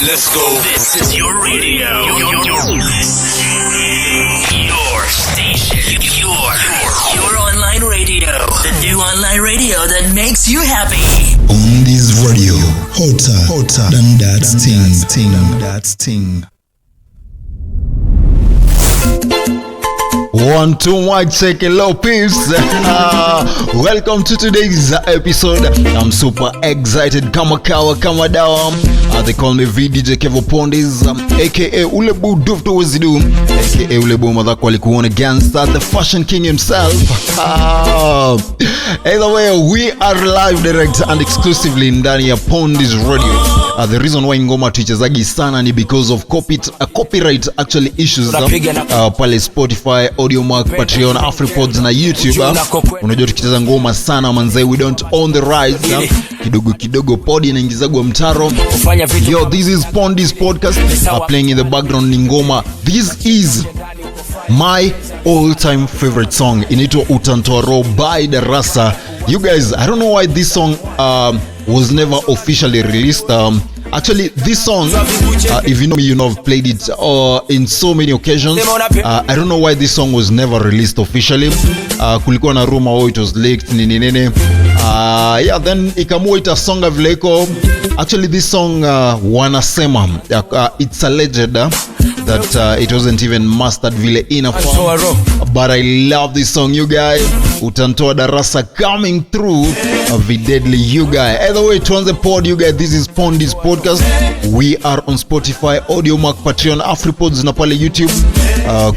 Let's go. This is your radio. Your station. Your online radio. The new online radio that makes you happy. On this radio, hotter than that sting. 1, 2, mic check, hello peeps. Welcome to today's episode. I'm super excited. Kama dawa. They call me VDJ Kevo Pondis, aka Ulebu Dufto Wazidu, aka Ulebu Madhako alikuona gangster, the fashion king himself. Either way, we are live, direct and exclusively ndani ya Pondis Radio. The reason why ngoma tuichezagi sana ni because of copyright actually issues pale Spotify, Audiomack, Patreon, Afripods na YouTube. Unajua tukicheza ngoma sana manze, we don't own the rights. Kidogo pod inaingizagwa mtaro. Yo, this is Pondis podcast. Playing in the background ni ngoma. This is my all-time favorite song. Inaitwa Utantoa Roho by Darasa. You guys, I don't know why this song was never officially released. Actually, this song, if you know me, you know I've played it in so many occasions. I don't know why this song was never released officially. Kulikuwa na rumor it was leaked nini. Yeah, then ikamua ita songa vileko. Actually, this song wanasema it's alleged that it wasn't even mastered vile inafaa. But I love this song, you guys. Utantoa Darasa coming through deadly, you guys. Either way, tuanze pod, you guys. This is Pondis podcast. We are on Spotify, Audiomack, Patreon, Afripods na pale YouTube.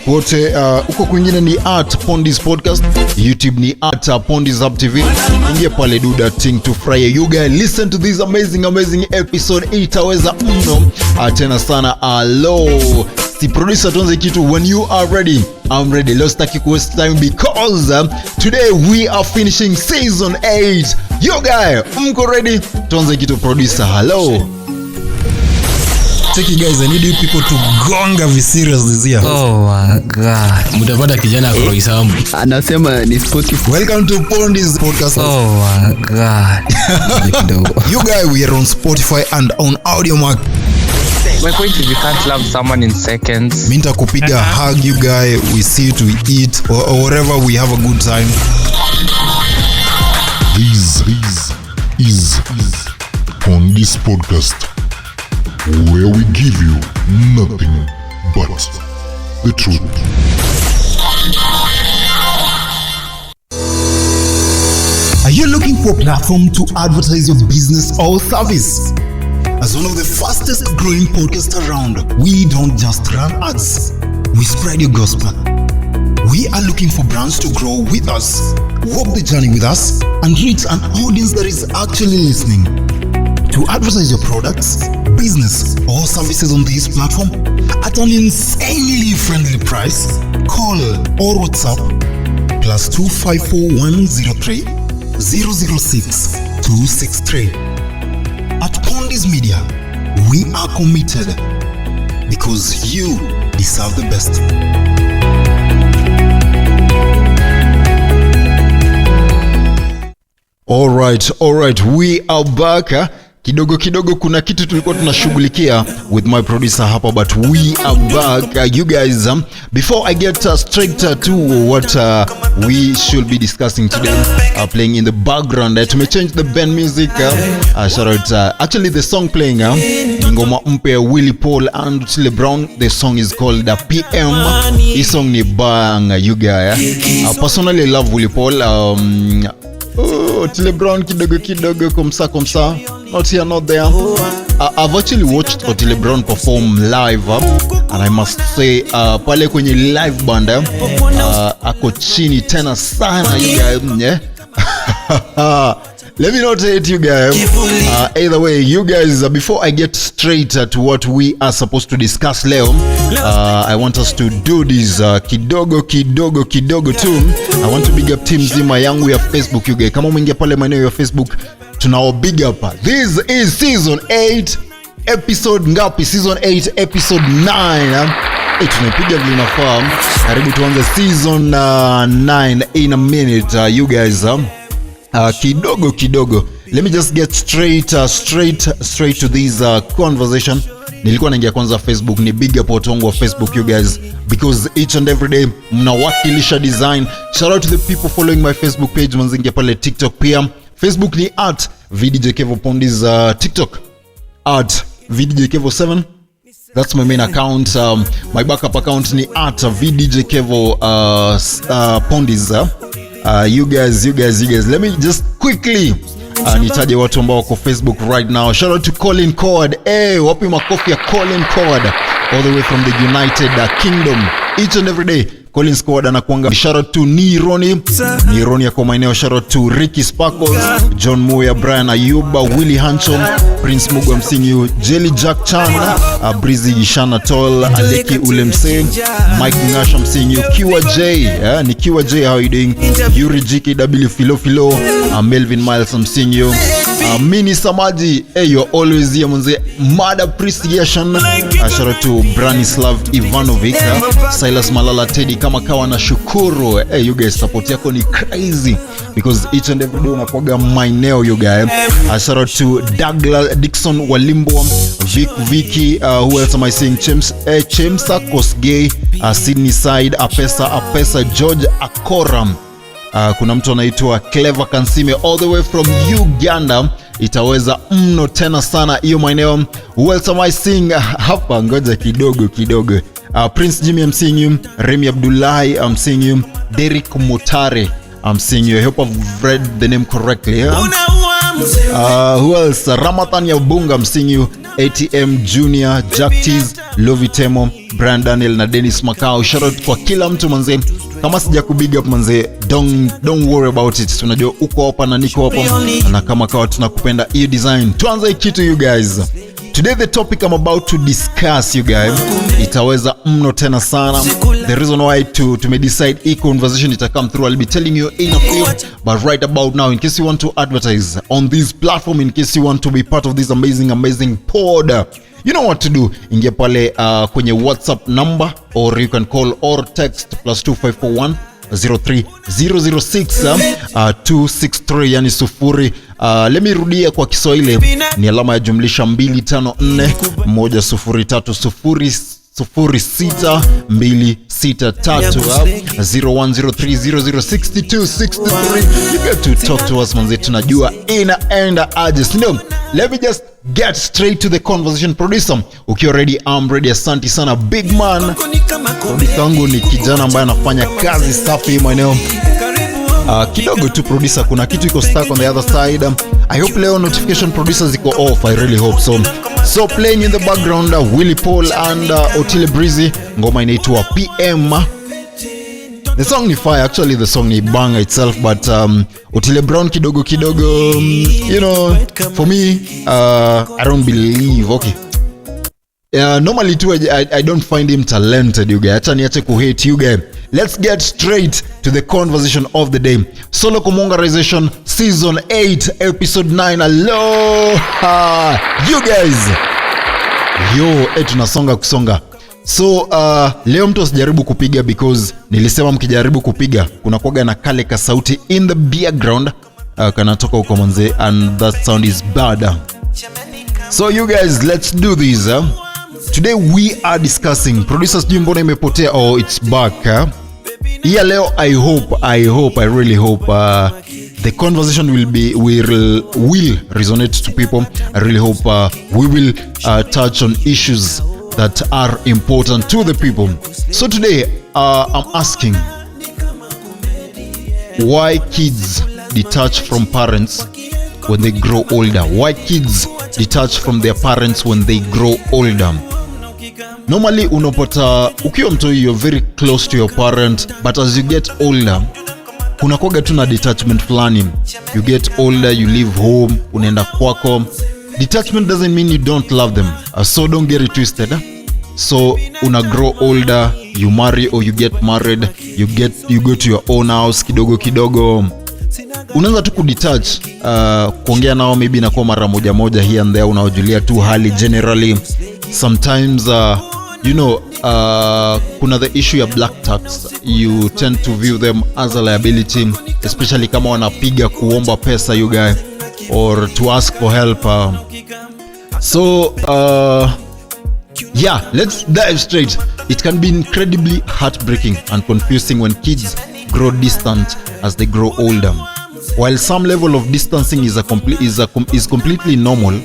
Kote uko kwingine ni @Pondis podcast, YouTube ni @Pondis Hub TV. Ingia pale, do that thing to fry. You guys listen to this amazing episode. Itaweza mno tena sana. Hello, the producer tuanze kitu. When you are ready, I'm ready. Let's take a waste time because today we are finishing season 8. You guys, mko ready? Tuanze kitu producer. Hello. Take you guys, I need you people to gonga vi serious this year. Oh my god. Mutapata kijana kwa Isamu. Anasema ni Spotify. Welcome to Pondis podcast. Oh my god. You guys, we are on Spotify and on Audiomack. My point is you can't love someone in seconds. Minta kupiga hug, you guys. We sit, we eat, or wherever we have a good time. This is Pondis podcast, where we give you nothing but the truth. Are you looking for a platform to advertise your business or service? As one of the fastest growing podcasts around, we don't just run ads, we spread your gospel. We are looking for brands to grow with us, walk the journey with us, and reach an audience that is actually listening. To advertise your products, business, or services on this platform at an insanely friendly price, call or WhatsApp +254 103 006 263. At Pondis Media, we are committed because you deserve the best. All right, we are back. Kidogo kuna kitu tulikuwa tunashughulikia with my producer hapa, but we are back. You guys, before I get straight to what we should be discussing today, playing in the background, to change the band music. Shout out, actually the song playing ngoma mpya Willie Paul and Otile Brown. The song is called PM. This song ni bang, you guys. Personally I love Willie Paul. Otile Brown kidogo komsa. Not here, not there. I've actually watched Otile Brown perform live, and I must say, pale kwenye live band, ako chini tena sana, you guys. Yeah? Let me not hate you guys. Either way, you guys, before I get straight to what we are supposed to discuss leo, I want us to do this kidogo too. I want to big up team zima yangu ya Facebook, you guys. Kama umeingia pale maeneo ya Facebook, tunao big up. This is season 8 episode ngapi? Season 8 episode 9. Tunapiga vile inafaa. Karibu tuanze season 9 in a minute, you guys. Kidogo. Let me just get straight to this conversation. nilikuwa naingia kwanza Facebook, ni big up watu wangu wa Facebook you guys, because each and every day mnawakilisha design. Shout out to the people following my Facebook page, manzingia pale TikTok pia. Facebook ni @VDJKevo_Pondis, TikTok @VDJKevo7. That's my main account. My backup account ni @VDJKevo_Pondis. You guys, let me just quickly nitaje watu ambao wako Facebook right now. Shout out to Colin Coward. Wapi makofi ya Colin Coward all the way from the United Kingdom. Each and every day Colin Coward anakuanga. Shout out to Nironi yako maeneo. Shout out to Ricky Sparkles, John Moya, Brian Ayuba, Willy Hanchom, Prince Mugu, I'm seeing you, Jelly Jack Chan, Breezy Ishana Tol, Aleki Ulemse, Mike Ngash, I'm seeing you, Kiwa J, ni Kiwa J, how are you doing? Yuri GKW, Philo, Melvin Miles, I'm seeing you, Mini Samaji, you're always here manze. Mad appreciation. Shout out to Branislav Ivanovic, Silas Malala, Teddy kama kawa na Shukuru. You guys, support yako ni crazy because each and every day unakuaga maeneo you guys. Shout out to Douglas Dixon Walimbo, Vicky, who else am I seeing? Chemsa Kosgei, Sydney Side, Apesa George Akoram. Kuna mtu anaitwa Clever Kansime all the way from Uganda. Itaweza mno tena sana hiyo maeneo. Who else am I seeing? Hapa ngoja kidogo. Prince Jimmy, I'm seeing you. Remy Abdullahi, I'm seeing you. Derek Mutare, I'm seeing you. I hope I've read the name correctly. Who else? Ramathan Yabunga, I'm seeing you. ATM Junior, Jack Tees, Lovi Temo, Brian Daniel na Dennis Macau. Shout out kwa kila mtu manze. Kama sija kubig up manze, don't worry about it. Tunajua uko hapa na niko hapa, na kama kawa tunakupenda hiyo design. Tuanze kitu you guys. Today the topic I'm about to discuss you guys, itaweza mno tena sana. The reason why to decide hii conversation ita come through, I'll be telling you in a few, but right about now, in case you want to advertise on this platform, in case you want to be part of this amazing pod, you know what to do. Ingia pale kwenye WhatsApp number, or you can call or text +2541 03006 yani sufuri. Let me rudia kwa Kiswahili, ni alama ya jumlisha 254 1030006 263 0103006263. You get to talk to us manze, tunajua inaenda aje, sindio? Let me just get straight to the conversation. Producer, ukiwa ready, I'm ready. Asante sana big man. Producer wangu ni kijana ambaye anafanya kazi safi maeneo. Kidogo tu producer, kuna kitu iko stuck on the other side. I hope leo notification producers iko off. I really hope so. So playing in the background, Willy Paul and Otile Breezy, ngoma inaitwa PM. The song ni fire, actually the song ni bang itself, but Otile Brown kidogo you know, for me I don't believe, okay. Normally too, I don't find him talented you guys. Acha niache kuhate you guys. Let's get straight to the conversation of the day. Solo Kumongarization Season 8 Episode 9. Aloha you guys. Tunasonga kusonga. So leo mtu asijaribu kupiga, because nilisema mkijaribu kupiga kuna kuwaga na kale ka sauti in the background kanatoka huko manze, and that sound is bad. So you guys, let's do this. Today we are discussing, producers juu mbona imepotea, it's back. Yeah, leo I really hope the conversation will resonate to people. I really hope we will touch on issues that are important to the people. So today I'm asking, why kids detach from parents when they grow older? Why kids detach from their parents when they grow older? Normally unapata ukiwa mtu you're very close to your parent, but as you get older kuna kuwaga tu na detachment fulani. You get older, you leave home, unaenda kwako. Detachment doesn't mean you don't love them, so don't get it twisted. So una grow older, you marry or you get married, you go to your own house, kidogo unaanza tu kudetach, kuongea nao maybe na kwa mara moja here and there, unaojulia tu hali generally. Sometimes you know, kuna the issue ya black tax. You tend to view them as a liability, especially kama wanapiga kuomba pesa you guy, or to ask for help. So Yeah, let's dive straight. It can be incredibly heartbreaking and confusing when kids grow distant as they grow older. While some level of distancing is completely normal,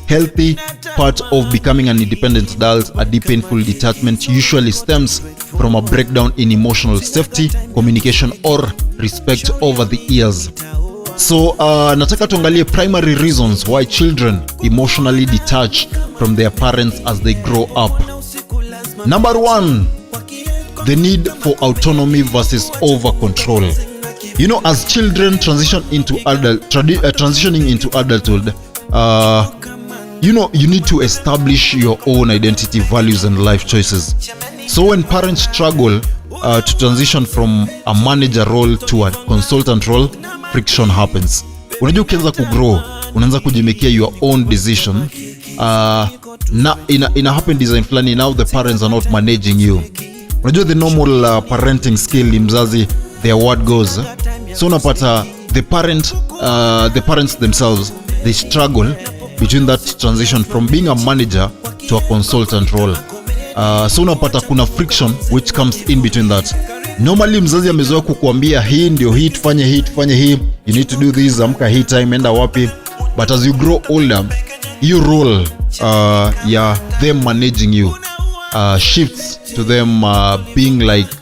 healthy part of becoming an independent adult, a deep painful detachment usually stems from a breakdown in emotional safety, communication or respect over the years. So nataka tuangalie primary reasons why children emotionally detach from their parents as they grow up. Number 1, the need for autonomy versus over control. You know, as children transitioning into adulthood, you need to establish your own identity, values and life choices. So when parents struggle to transition from a manager role to a consultant role, friction happens. Unajua ukianza kugrow, unaanza kujimekia your own decision. Ina happen design flani, now the parents are not managing you. Unajua the normal parenting skill ni mzazi, their word goes. So unapata the parents themselves, they struggle between that transition from being a manager to a consultant role. So unapata kuna friction which comes in between that. Normally mzazi amezoea kukuambia hii ndio hii, tufanye hii, you need to do this, amka hii time, enda wapi. But as you grow older, your role them managing you shifts to them being like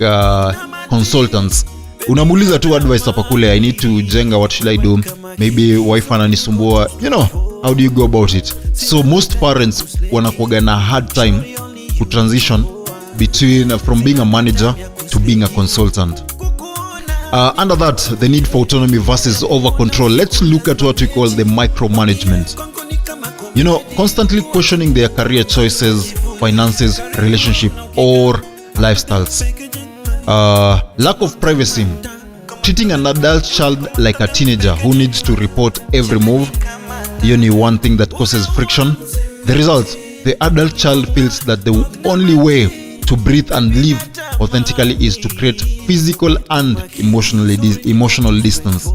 consultants. Unamuuliza tu advice hapa kule, I need to jenga, what should I do? Maybe wife ananisumbua, how do you go about it? So most parents wanakuwa na hard time to transition from being a manager to being a consultant. Under that, the need for autonomy versus over control. Let's look at what we call the micromanagement. Constantly questioning their career choices, finances, relationship or lifestyles. Lack of privacy. Treating an adult child like a teenager who needs to report every move. Only one thing that causes friction. The result, the adult child feels that the only way to breathe and live authentically is to create physical and emotional distance.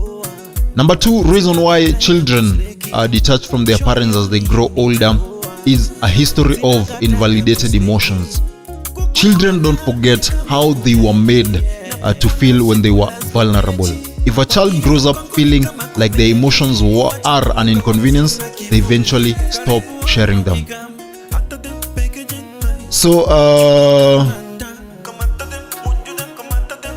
Number 2 reason why children are detached from their parents as they grow older is a history of invalidated emotions. Children don't forget how they were made to feel when they were vulnerable. If a child grows up feeling like their emotions are an inconvenience, they eventually stop sharing them. So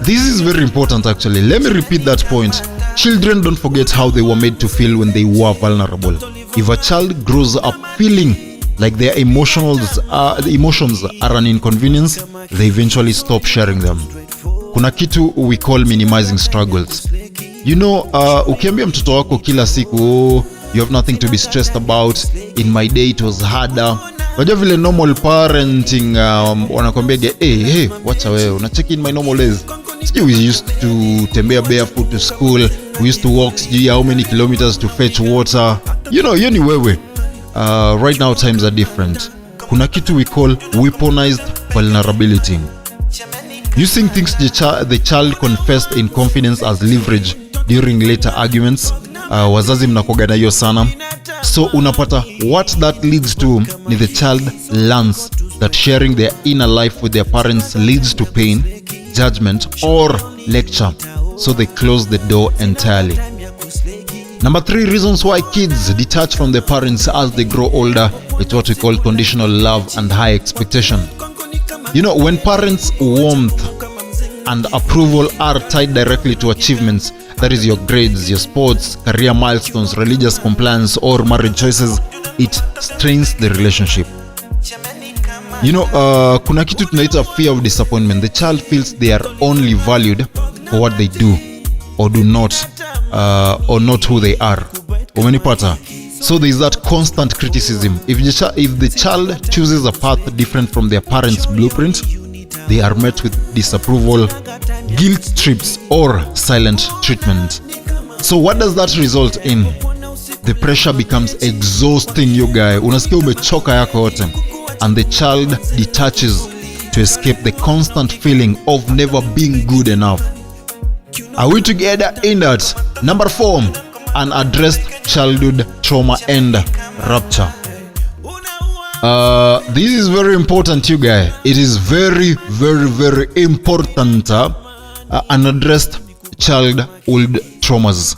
this is very important actually. Let me repeat that point. Children don't forget how they were made to feel when they were vulnerable. If a child grows up feeling like their emotions are an inconvenience, they eventually stop sharing them. Kuna kitu we call minimizing struggles. Ukiambia mtoto wako kila siku, you have nothing to be stressed about, in my day it was harder. Wajua vile normal parenting wanakwambia hey, wacha wewe, unacheki in my normal days. We used to tembea barefoot to school, we used to walk how many kilometers to fetch water. Ni wewe. Right now times are different. Kuna kitu we call weaponized vulnerability. Using things the child confessed in confidence as leverage during later arguments. Wazazi mnakuaga na hiyo sana. So unapata what that leads to ni the child learns that sharing their inner life with their parents leads to pain, judgment or lecture. So they close the door entirely. Number 3 reasons why kids detach from their parents as they grow older is what we call conditional love and high expectation. When parents' warmth and approval are tied directly to achievements, that is your grades, your sports, career milestones, religious compliance or marriage choices, it strains the relationship. Kuna kitu tunaita fear of disappointment. The child feels they are only valued for what they do or do not, or not who they are. Umenipata? So there is that constant criticism. If the child chooses a path different from their parents' blueprint, they are met with disapproval, guilt trips or silent treatment. So what does that result in? The pressure becomes exhausting, you guy. Unasikia umechoka yako yote. And the child detaches to escape the constant feeling of never being good enough. Are we together in that? Number 4, unaddressed childhood trauma and rupture. This is very important, you guys. It is very, very, very important. Unaddressed childhood traumas.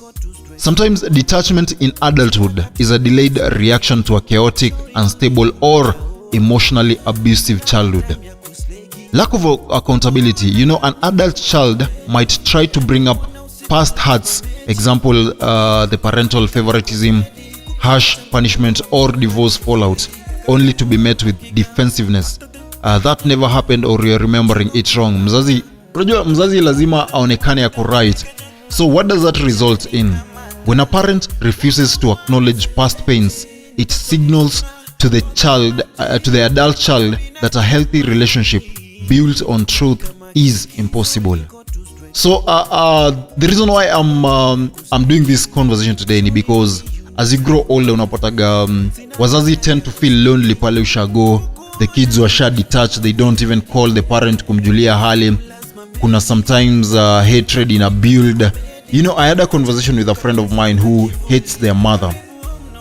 Sometimes detachment in adulthood is a delayed reaction to a chaotic, unstable, or emotionally abusive childhood. Lack of accountability. You know, an adult child might try to bring up past hurts, example, the parental favoritism, harsh punishment, or divorce fallout, only to be met with defensiveness. That never happened, or you're remembering it wrong. Mzazi lazima aonekane yako right. So what does that result in? When a parent refuses to acknowledge past pains, it signals to the child, to the adult child, that a healthy relationship built on truth is impossible. So the reason why I'm doing this conversation today is because as you grow older, unapataga wazazi tend to feel lonely pale ushago. The kids washa detached, they don't even call the parent kumjulia hali. Kuna sometimes hatred in a build. You know, I had a conversation with a friend of mine who hates their mother.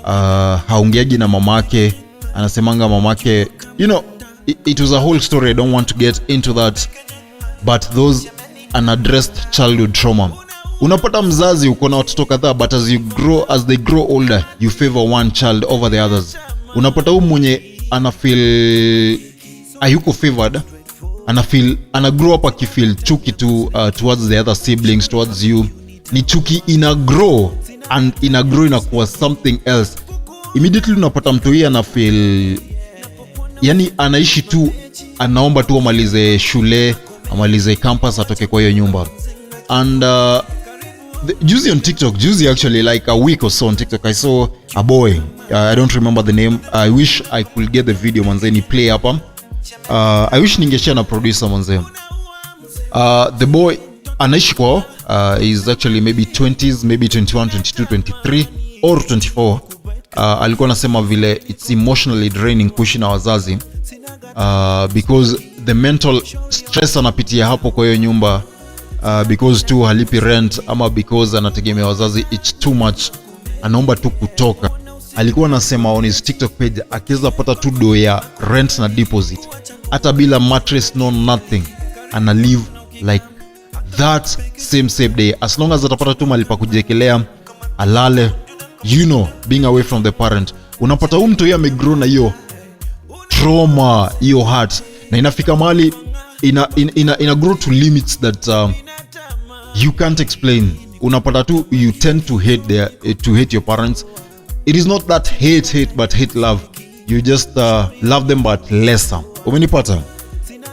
Haongeagi na mamake, anasemanga mamake. You know, it was a whole story. I don't want to get into that. But those unaddressed childhood trauma. Unapata mzazi uko na watoto kadhaa, but as they grow older, you favor one child over the others. Unapata huyu mwenye anafeel ayuko favored, ana grow up akifeel chuki towards the other siblings, towards you. Ni chuki ina grow inakuwa something else. Immediately unapata mtu hii anafeel, yani anaishi tu, anaomba tu amalize shule, amalize campus, atoke kwa hiyo nyumba. And juzi on TikTok, actually like a week or so on TikTok, I saw a boy, I don't remember the name. I wish I could get the video manze ni play hapa. I wish ningeshare na producer manze. The boy anaishi kwao, is actually maybe 20s, maybe 21, 22, 23 or 24. Alikuwa anasema vile it's emotionally draining kuishi na wazazi, because the mental stress anapitia hapo kwa hiyo nyumba, because tu halipi rent ama because anategemea wazazi, it's too much, anaomba tu kutoka. Alikuwa anasema on his TikTok page akiweza pata tu do ya rent na deposit, hata bila mattress, no nothing, ana live like that same day, as long as atapata tu mali pa kujekelea alale, you know, being away from the parent. Unapata huyu mtu yeye amegrow na hiyo trauma, hiyo heart, na inafika mahali ina grow to limits that you can't explain. Unapata tu you tend to hate your parents. It is not that hate but hate love. You just love them but lesser. Umenipata?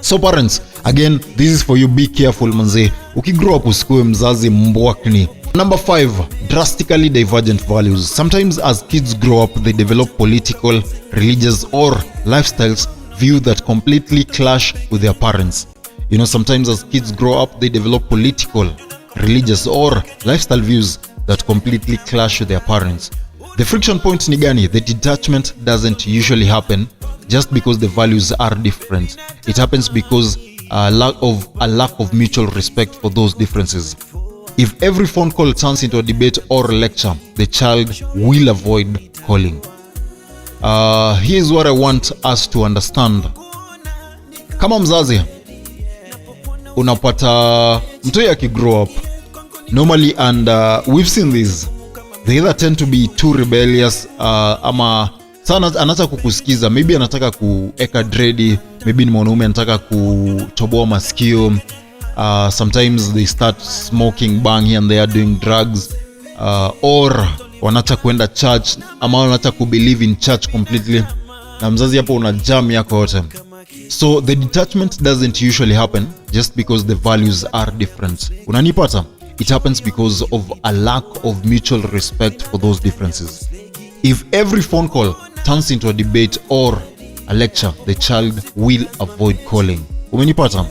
So parents, again, this is for you, be careful manze. Ukigrow up usikuwe mzazi mbwakni. Number 5, drastically divergent values. Sometimes as kids grow up, they develop political, religious, or lifestyles view that completely clash with their parents. You know, sometimes as kids grow up, they develop political, religious, or lifestyle views that completely clash with their parents. The friction point ni gani? The detachment doesn't usually happen just because the values are different. It happens because a lack of mutual respect for those differences. If every phone call turns into a debate or a lecture, the child will avoid calling. Here's what I want us to understand. Kama mzazi, unapata mtoi akigrow up normally, and we've seen this, they either tend to be too rebellious, ama sana anataka kukusikiza, maybe anataka kueka dreadi, maybe ni mwanaume anataka kutoboa masikio. Sometimes they start smoking, bang here and they are doing drugs, or wanataka kuenda church, ama wanataka kubelieve in church completely, na mzazi hapo una jam yako yote. So the detachment doesn't usually happen just because the values are different. Unanipata? It happens because of a lack of mutual respect for those differences. If every phone call turns into a debate or a lecture, the child will avoid calling. Umenipata?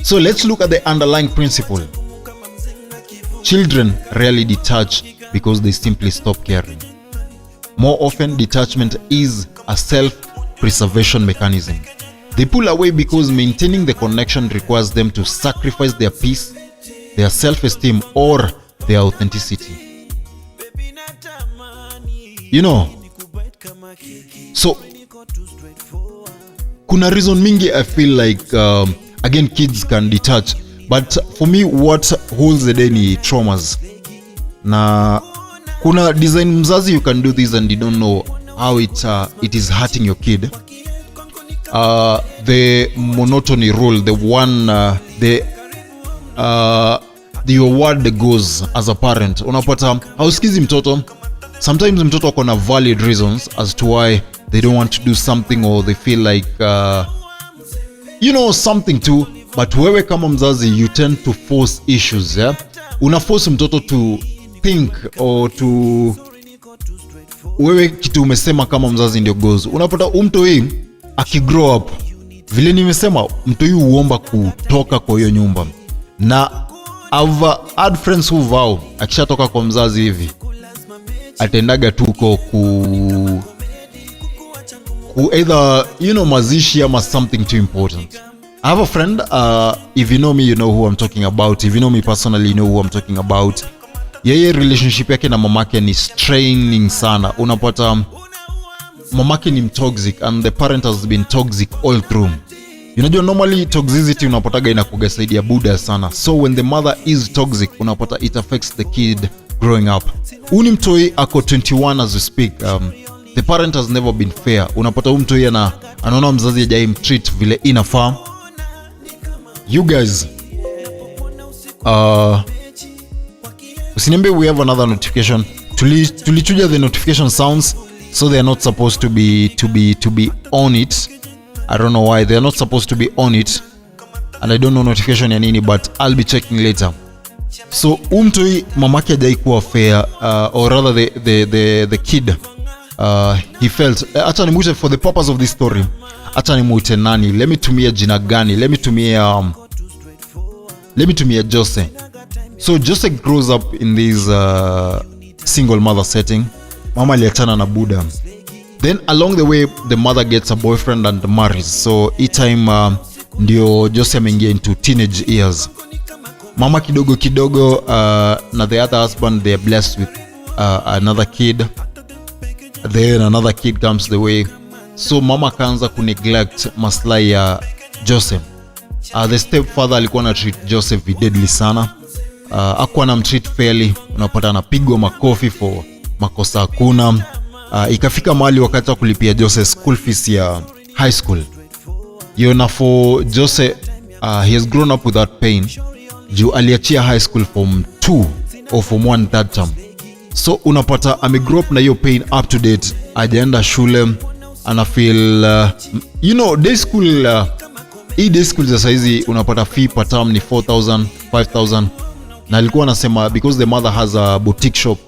So let's look at the underlying principle. Children rarely detach because they simply stop caring. More often, detachment is a self-preservation mechanism. They pull away because maintaining the connection requires them to sacrifice their peace, their self-esteem, or their authenticity. You know, so kuna reason mingi I feel like again kids can detach, but for me what holds the day ni traumas. Na kuna design mzazi you can do this and you don't know how it is hurting your kid. The monotony rule, the one the word goes as a parent, unapata hausikizi mtoto. Sometimes mtoto ako na valid reasons as to why they don't want to do something or they feel like something too, but wewe kama mzazi you tend to force issues, yeah? Una force mtoto to think or to wewe kitu umesema kama mzazi ndio goes. Unapata mtu hii akigrow up vile nimesema, mtu hii huomba kutoka kwa hiyo nyumba, na I've had friends who vow akishatoka kwa mzazi hivi atendaga tuko ku either mazishi ama something too important. I have a friend, if you know me you know who I'm talking about, if you know me personally you know who I'm talking about. Yeye relationship yake na mamake ni straining sana. Unapata mamake ni toxic and the parent has been toxic all through. Unajua normally toxicity unapataga inakuga side ya buda sana, so when the mother is toxic unapata it affects the kid growing up. Uni mtoi ako 21 as we speak. The parent has never been fair. Unapata mtoi anaona mzazi hajai mtreat vile inafaa. You guys usiniambie we have another notification. Tulichuja the notification sounds, so they are not supposed to be on it. I don't know why they are not supposed to be on it, and I don't know notification ya nini, but I'll be checking later. So umtoi mamake hajai kuwa fair, or rather the kid he felt acha nimuite for the purpose of this story, acha nimuite nani, let me tumia jina gani, let me tumia Jose. So Jose grows up in this single mother setting. Mama aliachana na buda, then along the way the mother gets a boyfriend and marries. So each time ndio Jose ameingia into teenage years. Mama kidogo na the other husband they are blessed with another kid, then another kid comes the way. So mama kaanza kuneglect maslahi ya Joseph. The stepfather alikuwa na treat Joseph deadly sana. Hakuwa na mtreat fairly. Unapata anapigwa makofi for makosa hakuna. Ikafika mahali wakati wa kulipia Joseph school fees ya high school. Na for Joseph he has grown up with that pain. Juu aliachia high school form 2 or form 1 that term. So unapata amegrow up na hiyo pain up to date. Ajaenda shule, ana feel day school. Hii day school za saizi unapata fee per term ni 4,000, 5,000. Na alikuwa anasema because the mother has a boutique shop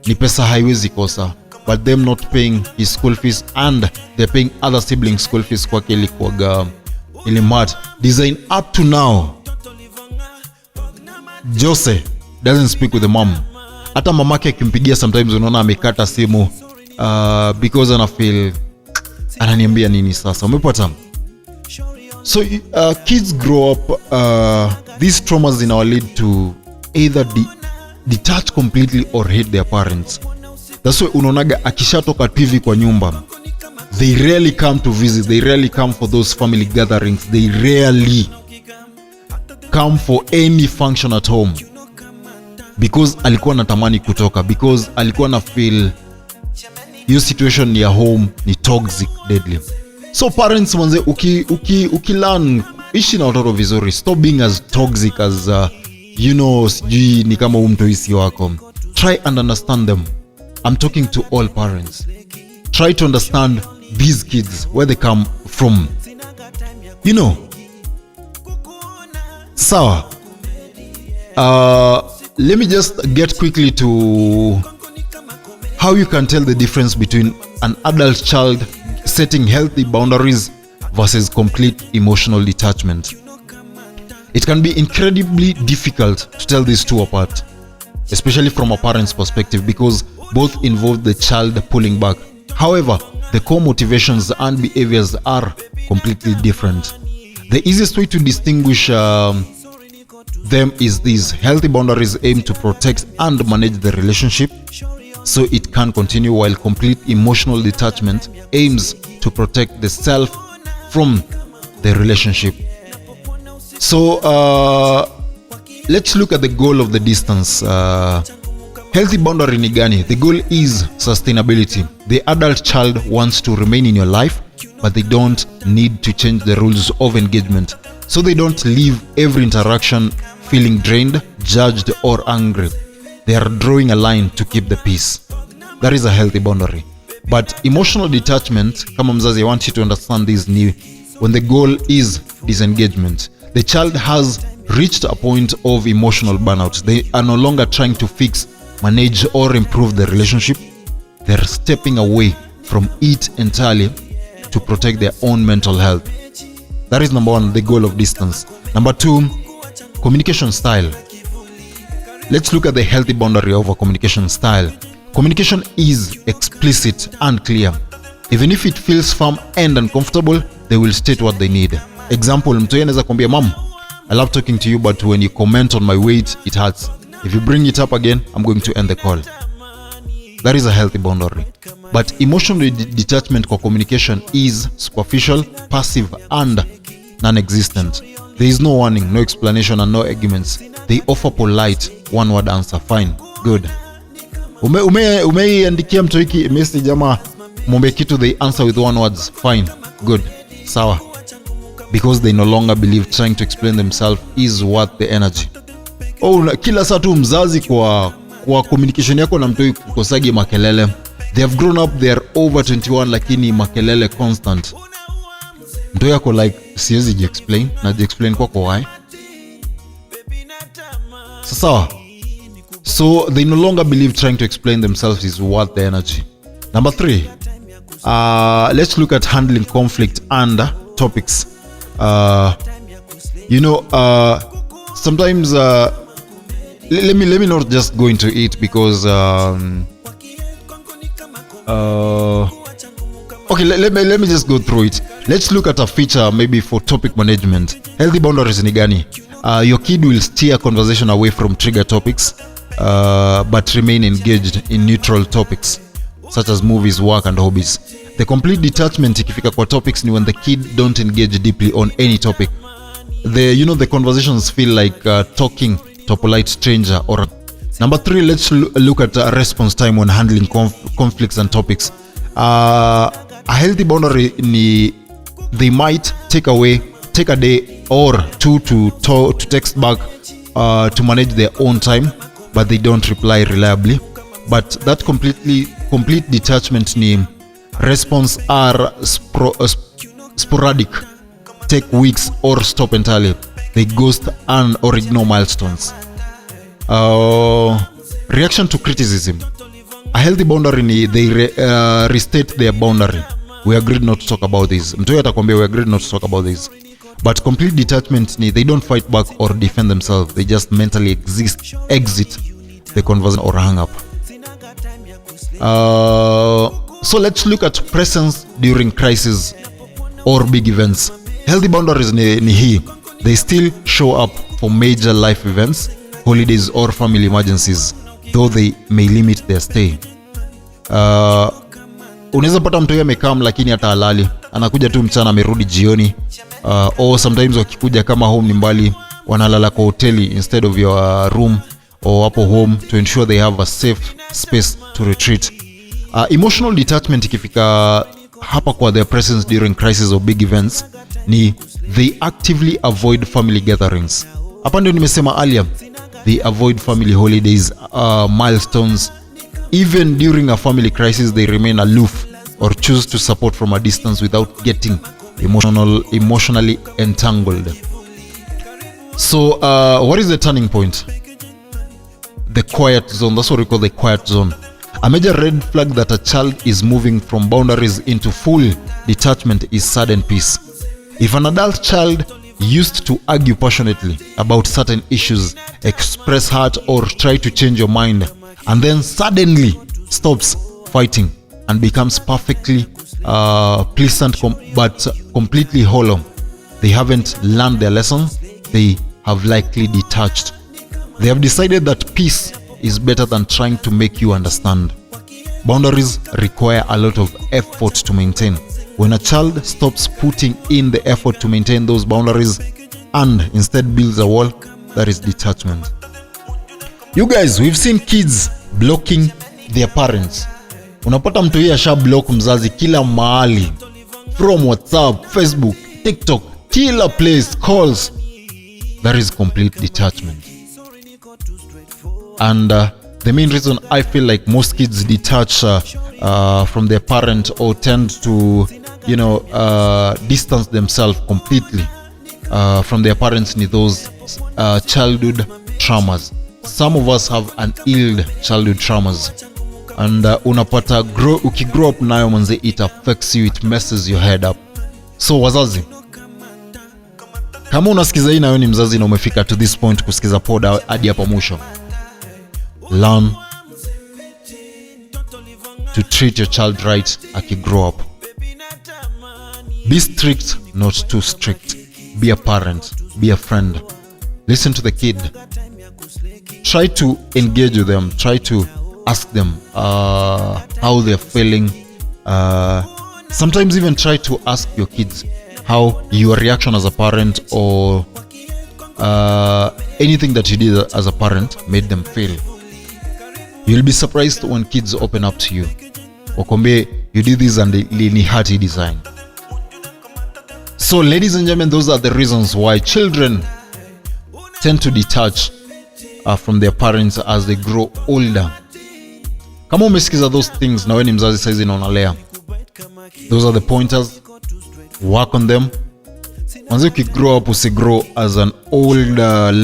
ni pesa haiwezi kosa, but them not paying his school fees and they're paying other siblings school fees kwake ilikuwaga ilimat design. Up to now Jose doesn't speak with the mom. Hata mamake akimpigia sometimes unaona amekata simu because ana feel ananiambia nini sasa, umepata? So kids grow up, these traumas in our lead to either detach completely or hate their parents. That's why unaonaga akishatoka TV kwa nyumba they rarely come to visit, they rarely come for those family gatherings, they rarely come for any function at home, because alikuwa anatamani kutoka, because alikuwa na feel hiyo situation ya home ni toxic deadly. So parents manze, ukilearn ishi na watoto vizuri, stop being as toxic as sijui ni kama mtoisi wako. Try and understand them. I'm talking to all parents. Try to understand these kids, where they come from. Sawa. Let me just get quickly to how you can tell the difference between an adult child setting healthy boundaries versus complete emotional detachment. It can be incredibly difficult to tell these two apart, especially from a parent's perspective, because both involve the child pulling back. However, the core motivations and behaviors are completely different. The easiest way to distinguish them is these: healthy boundaries aim to protect and manage the relationship, so it can continue, while complete emotional detachment aims to protect the self from the relationship. So let's look at the goal of the distance. Healthy boundary ni gani? The goal is sustainability. The adult child wants to remain in your life, but they don't need to change the rules of engagement. So they don't leave every interaction feeling drained, judged, or angry. They are drawing a line to keep the peace. That is a healthy boundary. But emotional detachment, kama mzazi, I want you to understand this new. When the goal is disengagement, the child has reached a point of emotional burnout. They are no longer trying to fix, manage, or improve the relationship. They're stepping away from it entirely to protect their own mental health. That is number one, the goal of distance. Number two, communication style. Let's look at the healthy boundary of a communication style. Communication is explicit and clear. Even if it feels firm and uncomfortable, they will state what they need. Example, mtu anaweza kuambia, mom, I love talking to you, but when you comment on my weight, it hurts. If you bring it up again, I'm going to end the call. That is a healthy boundary. But emotional detachment for communication is superficial, passive, and non-existent. There is no warning, no explanation, and no arguments. They offer polite, one-word answer. Fine, good. Umeiandikia mtu hiki message ama mwambie kitu, they answer with one words. Fine, good, sawa. Because they no longer believe trying to explain themselves is worth the energy. Kila saa tu mzazi kwa communication yako na mtu kukosagi makelele. They have grown up, they are over 21, lakini makelele constant. Mtu yako like siwezi ji-explain, na ji-explain kwako why. Sawa. So they no longer believe trying to explain themselves is worth the energy. Number 3, let's look at handling conflict and topics. Sometimes let me not just go into it because okay, let me just go through it. Let's look at a feature maybe for topic management. Healthy boundaries ni gani? Your kid will steer conversation away from trigger topics, but remain engaged in neutral topics such as movies, work, and hobbies. The complete detachment ikifika kwa topics ni when the kid don't engage deeply on any topic. The conversations feel like talking to a polite stranger. Or number 3, let's look at response time when handling conflicts and topics. A healthy boundary ni they might take a day or two to text back to manage their own time, but they don't reply reliably. But that complete detachment ni response are sporadic, take weeks, or stop entirely. They ghost and or ignore milestones. Reaction to criticism. A healthy boundary ni they restate their boundary. We agreed not to talk about this. Mtu atakwambia we agreed not to talk about this. But complete detachment ni they don't fight back or defend themselves. They just mentally exit the conversation or hang up. So let's look at presence during crisis or big events. Healthy boundaries ni hii. They still show up for major life events, holidays, or family emergencies, though they may limit their stay. Unaweza pata mtu yeye amekam lakini hata halali, anakuja tu mchana amerudi jioni, or sometimes wakikuja kama home ni mbali wanalala kwa hoteli instead of your room or hapo home to ensure they have a safe space to retreat. Emotional detachment ikifika hapa kwa their presence during crisis or big events ni they actively avoid family gatherings. Hapa ndio nimesema earlier, they avoid family holidays, milestones. Even during a family crisis, they remain aloof or choose to support from a distance without getting emotionally entangled. So what is the turning point? The quiet zone. That's what we call the quiet zone. A major red flag that a child is moving from boundaries into full detachment is sudden peace. If an adult child used to argue passionately about certain issues, express hurt, or try to change your mind, and then suddenly stops fighting and becomes perfectly pleasant but completely hollow, they haven't learned their lesson. They have likely detached. They have decided that peace is better than trying to make you understand. Boundaries require a lot of effort to maintain. When a child stops putting in the effort to maintain those boundaries and instead builds a wall, that is detachment. You guys, we've seen kids blocking their parents. Unapata mtu hii asha block mzazi kila mahali, from WhatsApp, Facebook, TikTok, kila place, calls. That is complete detachment. And the main reason I feel like most kids detach from their parent or tend to, distance themselves completely from their parents need those childhood traumas. Some of us have unhealed childhood traumas, and unapata ukigrow up nayo manze, it affects you, it messes your head up. So wazazi, kama unasikiza hii na wewe ni mzazi na umefika to this point kusikiza poda hadi hapa mwisho, learn to treat your child right akigrow up. Be strict, not too strict. Be a parent, be a friend. Listen to the kid. Try to engage with them. Try to ask them how they're feeling. Sometimes even try to ask your kids how your reaction as a parent or anything that you did as a parent made them feel. You'll be surprised when kids open up to you. Wakwambie, you did this and ni hati design. So ladies and gentlemen, those are the reasons why children tend to detach from their parents as they grow older. Kama umesikiza those things na wewe ni mzazi saizi na unalea, those are the pointers. Work on them. Once you grow up, usigrow as an old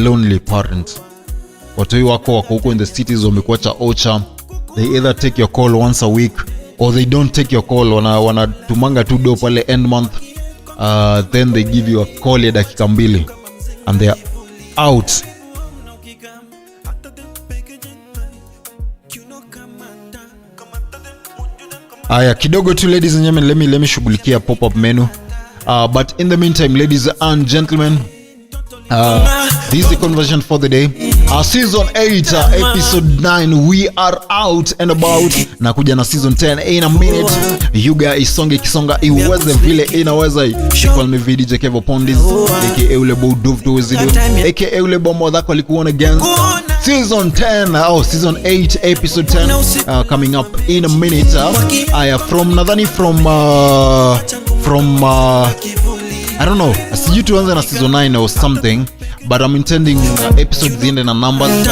lonely parent. Watoi wako huko in the cities wamekuacha ocha. They either take your call once a week or they don't take your call. Wanatumanga tu do pale end month. Then they give you a call ya dakika mbili and they are out. Aya kidogo tu ladies and gentlemen, let me shughulikia pop-up menu. But in the meantime, ladies and gentlemen, this is the conversation for the day. Season 8, episode 9, we are out and about. Nakuja na season 10 in a minute. You guys isonge kisonga iweze vile inaweza. Call me VDJ Kevo Pondis, aka ule bo dove to wezido, aka ule bo modhako alikuona against. Season 10, season 8, episode 10, coming up in a minute. From I don't know, sijui tuanze na season 9 or something, but I'm intending episodes ziende na numbers.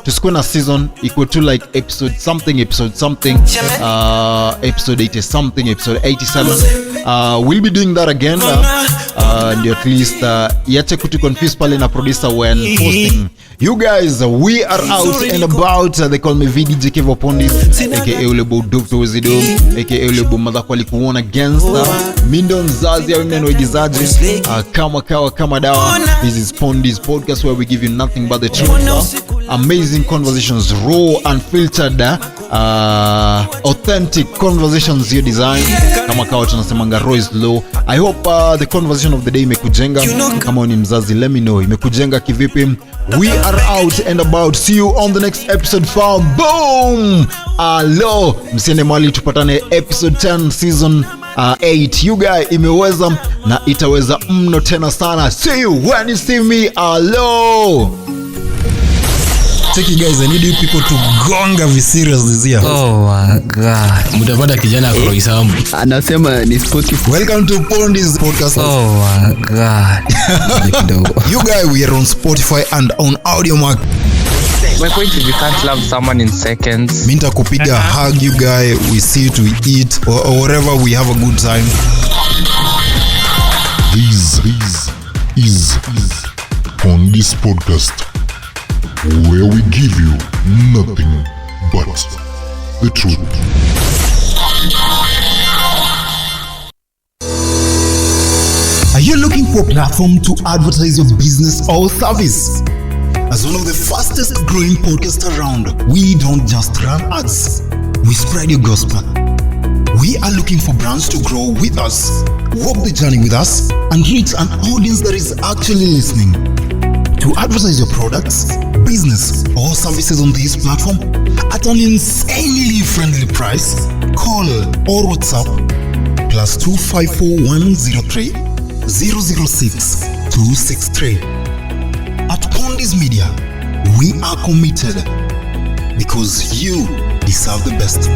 Tusikuwe na season equal to like episode something, episode 80 something, episode 87. We'll be doing that again, and at least yache kutu confuse pale na producer when posting. You guys, we are out and about. They call me VDJ Kevo Pondis, aka Ulebo Dr. Wezido, aka Ulebo Madhako alikuona against Mindo Mzazi ya wengine waigizaji kama dawa. This is Pondis podcast where we give you nothing but the truth. Amazing conversations, raw, unfiltered, authentic conversations you design. Kama kawa tunasemanga raw is low. I hope the conversation of the day imekujenga. Kama ni mzazi, let me know imekujenga kivipi. We are out and about. See you on the next episode from Boom. Hello, msiende mali tupatane episode 10 season 8. You guys imeweza na itaweza mno tena sana. See you when you see me. Hello. Take you guys, I need you people to gonga vi serious this year. Oh my god. Mutapata kijana Kroisamu. Anasema ni Spotify. Welcome to Pondis podcast. Oh my god. You guys, we are on Spotify and on Audiomack. My point is you can't love someone in seconds. Minta kupiga hug you guys, we sit, we eat or wherever we have a good time. This is Pondis podcast, where we give you nothing but the truth. Are you looking for a platform to advertise your business or service? As one of the fastest growing podcasts around, we don't just run ads, we spread your gospel. We are looking for brands to grow with us, walk the journey with us, and reach an audience that is actually listening. To advertise your products, business or services on this platform at an insanely friendly price, call or WhatsApp +254 103 006 263. At Pondis Media, we are committed because you deserve the best.